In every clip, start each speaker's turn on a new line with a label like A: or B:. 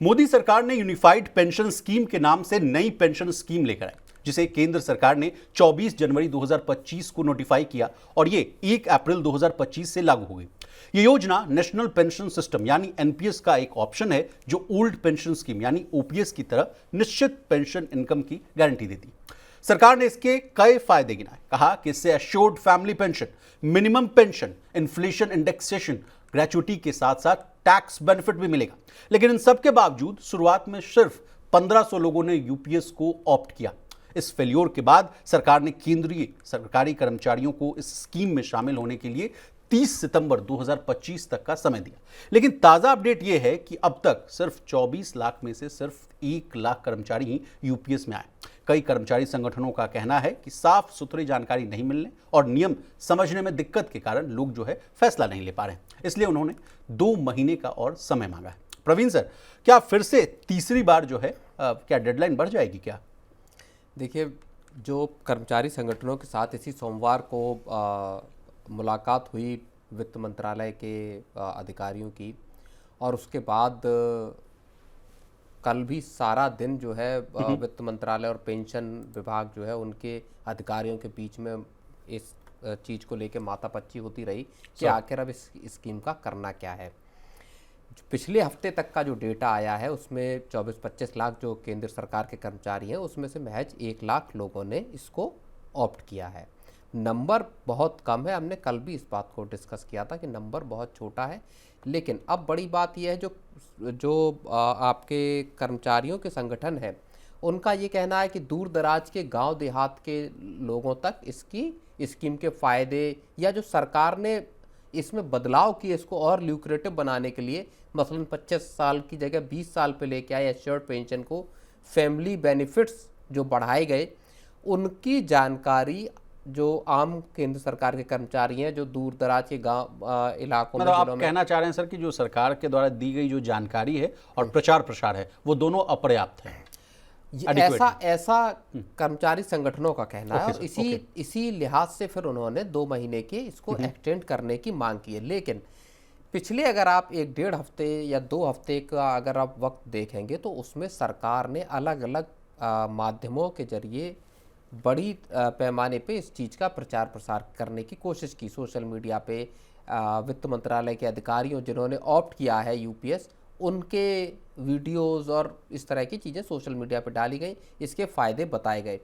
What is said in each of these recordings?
A: मोदी सरकार ने unified pension scheme के नाम से नई पेंशन स्कीम लेकर आई, जिसे केंद्र सरकार ने 24 जनवरी 2025 को नोटिफाई किया और ये 1 अप्रैल 2025 से लागू हो गई। ये योजना नेशनल पेंशन सिस्टम यानी एनपीएस का एक ऑप्शन है जो ओल्ड पेंशन स्कीम यानी ओपीएस की तरह निश्चित पेंशन इनकम की गारंटी देती। सरकार ने इसके कई फायदे गिनाए, कहा कि इससे assured family pension, minimum pension, inflation indexation, gratuity के साथ साथ टैक्स बेनिफिट भी मिलेगा। लेकिन इन सब के बावजूद शुरुआत में सिर्फ 1500 लोगों ने यूपीएस को ऑप्ट किया। इस फेल्योर के बाद सरकार ने केंद्रीय सरकारी कर्मचारियों को इस स्कीम में शामिल होने के लिए 30 सितंबर 2025 तक का समय दिया। लेकिन ताजा अपडेट यह है कि अब तक सिर्फ 24 लाख में से सिर्फ 1 लाख कर्मचारी ही यूपीएस में आए। कई कर्मचारी संगठनों का कहना है कि साफ सुथरी जानकारी नहीं मिलने और नियम समझने में दिक्कत के कारण लोग जो है फैसला नहीं ले पा रहे हैं, इसलिए उन्होंने 2 महीने का और समय मांगा है। प्रवीण सर, क्या फिर से तीसरी बार जो है क्या डेडलाइन बढ़ जाएगी क्या?
B: देखिए, जो कर्मचारी संगठनों के साथ इसी सोमवार को मुलाकात हुई वित्त मंत्रालय के अधिकारियों की, और उसके बाद कल भी सारा दिन जो है वित्त मंत्रालय और पेंशन विभाग जो है उनके अधिकारियों के बीच में इस चीज़ को लेकर माथापच्ची होती रही कि आखिर अब इस स्कीम का करना क्या है। पिछले हफ्ते तक का जो डेटा आया है उसमें 24-25 लाख जो केंद्र सरकार के कर्मचारी हैं उसमें से महज 1 लाख लोगों ने इसको ऑप्ट किया है। नंबर बहुत कम है, हमने कल भी इस बात को डिस्कस किया था कि नंबर बहुत छोटा है। लेकिन अब बड़ी बात यह है जो आपके कर्मचारियों के संगठन है उनका ये कहना है कि दूर दराज के गांव देहात के लोगों तक इसकी स्कीम के फ़ायदे या जो सरकार ने इसमें बदलाव किए इसको और ल्यूक्रेटिव बनाने के लिए, मसलन 25 साल की जगह 20 साल पे लेके आए एश्योर्ड पेंशन को, फैमिली बेनिफिट्स जो बढ़ाए गए, उनकी जानकारी जो आम केंद्र सरकार के कर्मचारी हैं जो दूर दराज के गांव इलाकों में,
A: आप कहना चाह रहे हैं सर कि जो सरकार के द्वारा दी गई जो जानकारी है और प्रचार प्रसार है वो दोनों अपर्याप्त है?
B: ऐसा कर्मचारी संगठनों का कहना है। और इसी लिहाज से फिर उन्होंने 2 महीने के इसको एक्सटेंड करने की मांग की है। लेकिन पिछले अगर आप 1-1.5 हफ्ते या 2 हफ्ते का अगर आप वक्त देखेंगे तो उसमें सरकार ने अलग अलग माध्यमों के जरिए बड़ी पैमाने पे इस चीज़ का प्रचार प्रसार करने की कोशिश की। सोशल मीडिया पे वित्त मंत्रालय के अधिकारियों जिन्होंने ऑप्ट किया है यूपीएस, उनके वीडियोस और इस तरह की चीज़ें सोशल मीडिया पे डाली गई, इसके फ़ायदे बताए गए।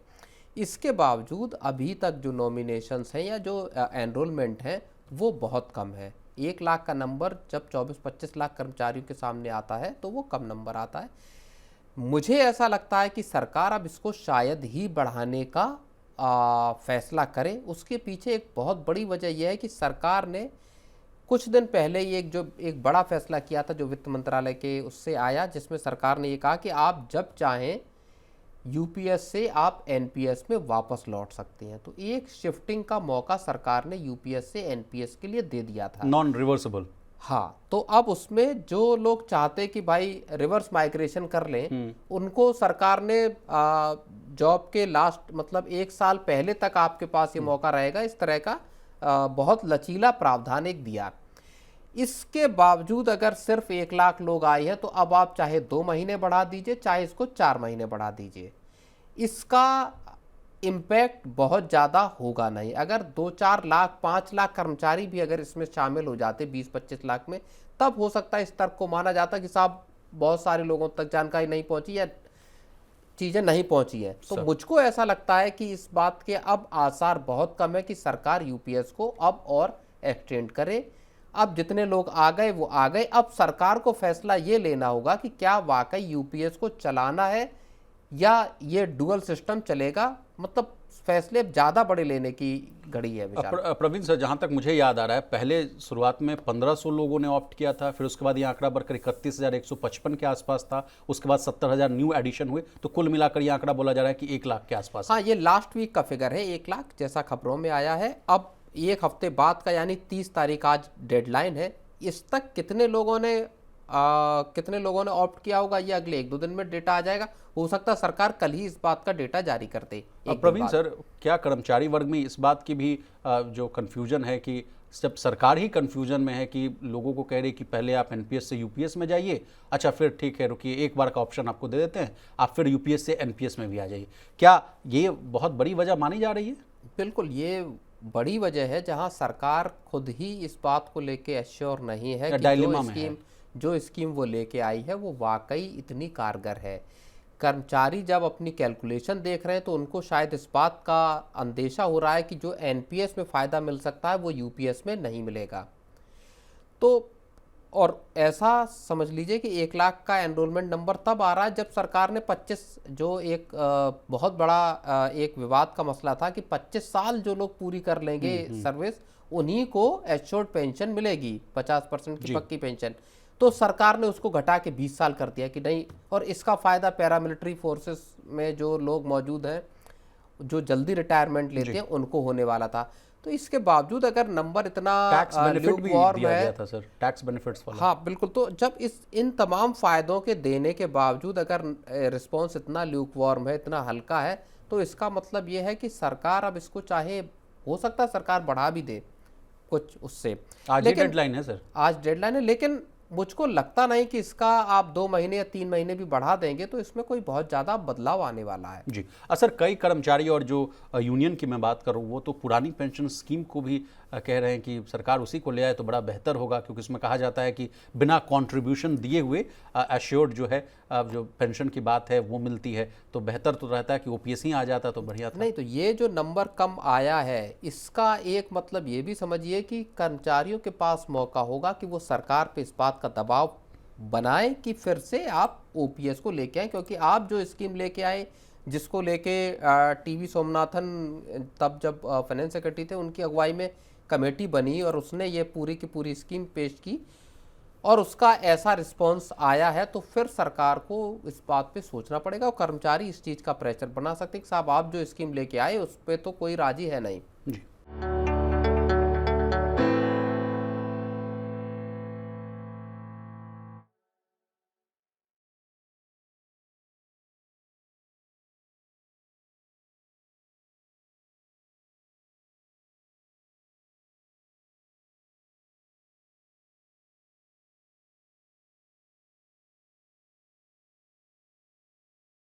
B: इसके बावजूद अभी तक जो नॉमिनेशंस हैं या जो एनरोलमेंट हैं वो बहुत कम है। 1 लाख का नंबर जब 24-25 लाख कर्मचारियों के सामने आता है तो वो कम नंबर आता है। मुझे ऐसा लगता है कि सरकार अब इसको शायद ही बढ़ाने का फैसला करे। उसके पीछे एक बहुत बड़ी वजह यह है कि सरकार ने कुछ दिन पहले ये एक बड़ा फैसला किया था जो वित्त मंत्रालय के उससे आया, जिसमें सरकार ने ये कहा कि आप जब चाहें यूपीएस से आप एनपीएस में वापस लौट सकते हैं। तो एक शिफ्टिंग का मौका सरकार ने यूपीएस से एनपीएस के लिए दे दिया था,
A: नॉन रिवर्सिबल।
B: हाँ, तो अब उसमें जो लोग चाहते कि भाई रिवर्स माइग्रेशन कर लें, उनको सरकार ने जॉब के लास्ट मतलब 1 साल पहले तक आपके पास ये मौका रहेगा, इस तरह का बहुत लचीला प्रावधान एक दिया। इसके बावजूद अगर सिर्फ 1 लाख लोग आए हैं तो अब आप चाहे 2 महीने बढ़ा दीजिए, चाहे इसको 4 महीने बढ़ा दीजिए, इसका इम्पैक्ट बहुत ज़्यादा होगा नहीं। अगर 2-4 लाख 5 लाख कर्मचारी भी अगर इसमें शामिल हो जाते 20-25 लाख में, तब हो सकता है इस तर्क को माना जाता कि साहब बहुत सारे लोगों तक जानकारी नहीं पहुंची या चीज़ें नहीं पहुंची है। तो मुझको ऐसा लगता है कि इस बात के अब आसार बहुत कम है कि सरकार यूपीएस को अब और एक्सटेंड करे। अब जितने लोग आ गए वो आ गए। अब सरकार को फैसला ये लेना होगा कि क्या वाकई यूपीएस को चलाना है या ये डुअल सिस्टम चलेगा। मतलब फैसले ज़्यादा बड़े लेने की घड़ी है।
A: प्रवीण सर, जहाँ तक मुझे याद आ रहा है पहले शुरुआत में 1500 लोगों ने ऑप्ट किया था, फिर उसके बाद ये आंकड़ा बढ़कर 31,155 के आसपास था, उसके बाद 70,000 न्यू एडिशन हुए, तो कुल मिलाकर ये आंकड़ा बोला जा रहा है कि 1 लाख के आसपास।
B: हाँ, ये लास्ट वीक का फिगर है 1 लाख जैसा खबरों में आया है। अब 1 हफ्ते बाद का यानी 30 तारीख आज डेडलाइन है। इस तक कितने लोगों ने ऑप्ट किया होगा ये अगले 1-2 दिन में डेटा आ जाएगा। हो सकता है सरकार कल ही इस बात का डेटा जारी कर दे।
A: प्रवीण सर, क्या कर्मचारी वर्ग में इस बात की भी जो कंफ्यूजन है कि जब सरकार ही कंफ्यूजन में है कि लोगों को कह रही कि पहले आप एनपीएस से यूपीएस में जाइए, अच्छा फिर ठीक है रुकिए एक बार का ऑप्शन आपको दे देते हैं, आप फिर यूपीएस से एनपीएस में भी आ जाइए, क्या ये बहुत बड़ी वजह मानी जा रही है?
B: बिल्कुल, ये बड़ी वजह है जहां सरकार खुद ही इस बात को लेके एश्योर नहीं है कि जो स्कीम वो लेके आई है वो वाकई इतनी कारगर है। कर्मचारी जब अपनी कैलकुलेशन देख रहे हैं तो उनको शायद इस बात का अंदेशा हो रहा है कि जो एनपीएस में फ़ायदा मिल सकता है वो यूपीएस में नहीं मिलेगा। तो और ऐसा समझ लीजिए कि 1 लाख का एनरोलमेंट नंबर तब आ रहा है जब सरकार ने 25, जो एक बहुत बड़ा एक विवाद का मसला था कि 25 साल जो लोग पूरी कर लेंगे सर्विस उन्हीं को एश्योर्ड पेंशन मिलेगी, 50% की पक्की पेंशन। तो सरकार ने उसको घटा के 20 साल कर दिया कि नहीं, और इसका फ़ायदा पैरामिलिट्री फोर्सेस में जो लोग मौजूद हैं जो जल्दी रिटायरमेंट लेते हैं उनको होने वाला था। तो इसके बावजूद अगर नंबर इतना
A: ल्यूकवार्म है, टैक्स बेनिफिट्स वाला,
B: हाँ बिल्कुल, तो जब इन तमाम फायदों के देने के बावजूद अगर रिस्पॉन्स इतना ल्यूकवार्म है, इतना हल्का है, तो इसका मतलब ये है कि सरकार अब इसको चाहे, हो सकता है सरकार बढ़ा भी दे कुछ उससे,
A: आज डेडलाइन है सर,
B: आज डेडलाइन है, लेकिन मुझको लगता नहीं कि इसका आप 2 महीने या 3 महीने भी बढ़ा देंगे तो इसमें कोई बहुत ज़्यादा बदलाव आने वाला है।
A: जी सर, कई कर्मचारी और जो यूनियन की मैं बात करूँ वो तो पुरानी पेंशन स्कीम को भी कह रहे हैं कि सरकार उसी को ले आए तो बड़ा बेहतर होगा, क्योंकि इसमें कहा जाता है कि बिना कंट्रीब्यूशन दिए हुए एश्योर्ड जो है जो पेंशन की बात है वो मिलती है, तो बेहतर तो रहता है कि ओपीएस ही आ जाता तो बढ़िया था।
B: नहीं, तो ये जो नंबर कम आया है इसका एक मतलब ये भी समझिए कि कर्मचारियों के पास मौका होगा कि वो सरकार पे इस बात का दबाव बनाए कि फिर से आप ओपीएस को लेके आए, क्योंकि आप जो स्कीम लेके आए जिसको लेके टीवी सोमनाथन तब जब फाइनेंस सेक्रेटरी थे उनकी अगुवाई में कमेटी बनी और उसने ये पूरी की पूरी स्कीम पेश की और उसका ऐसा रिस्पांस आया है, तो फिर सरकार को इस बात पे सोचना पड़ेगा और कर्मचारी इस चीज़ का प्रेशर बना सकते हैं कि साहब आप जो स्कीम लेके आए उस पर तो कोई राजी है नहीं।